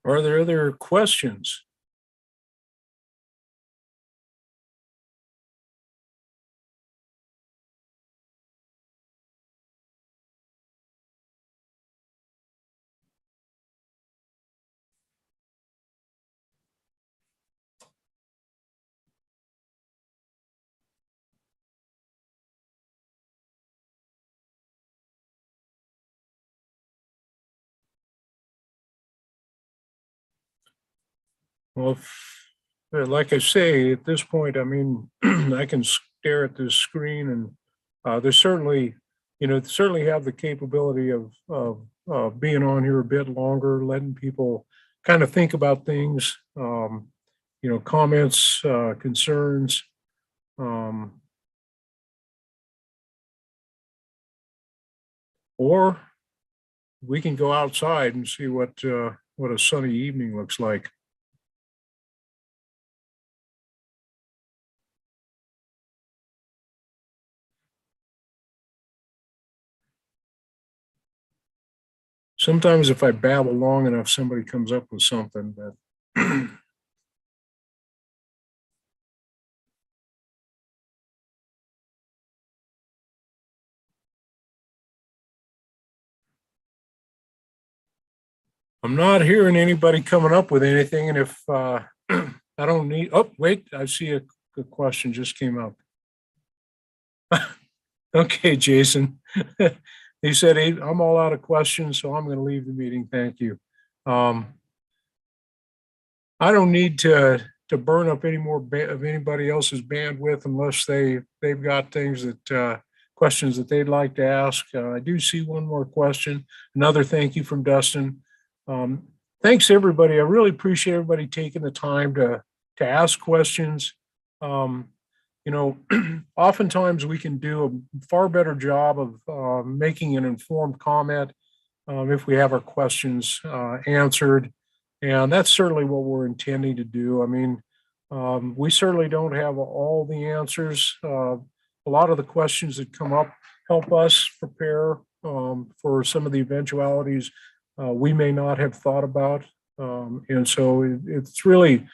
Are there other questions? Well, like I say, at this point, I mean, I can stare at this screen and there's certainly, certainly have the capability of being on here a bit longer, letting people kind of think about things, comments, concerns. Or we can go outside and see what a sunny evening looks like. Sometimes if I babble long enough, somebody comes up with something that I'm not hearing anybody coming up with anything. And if I don't need, oh, wait, I see a question just came up. Okay, Jason. He said, hey, I'm all out of questions, so I'm going to leave the meeting. Thank you. I don't need to burn up any more of anybody else's bandwidth unless they've got things that questions that they'd like to ask. I do see one more question. Another thank you from Dustin. Thanks everybody. I really appreciate everybody taking the time to ask questions. Oftentimes we can do a far better job of making an informed comment if we have our questions answered. And that's certainly what we're intending to do. I mean, we certainly don't have all the answers. A lot of the questions that come up help us prepare for some of the eventualities we may not have thought about. And so it's really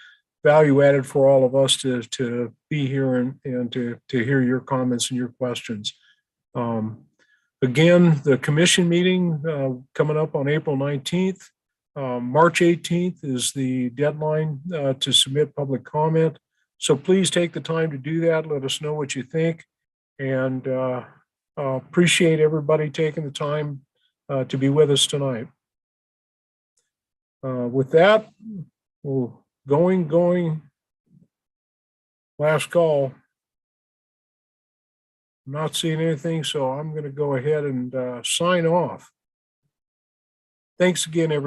value added for all of us to be here and to hear your comments and your questions. Again, the commission meeting coming up on April 19th. March 18th is the deadline to submit public comment. So please take the time to do that. Let us know what you think. And appreciate everybody taking the time to be with us tonight. With that, we'll going, last call. I'm not seeing anything, so I'm going to go ahead and sign off. Thanks again, everybody.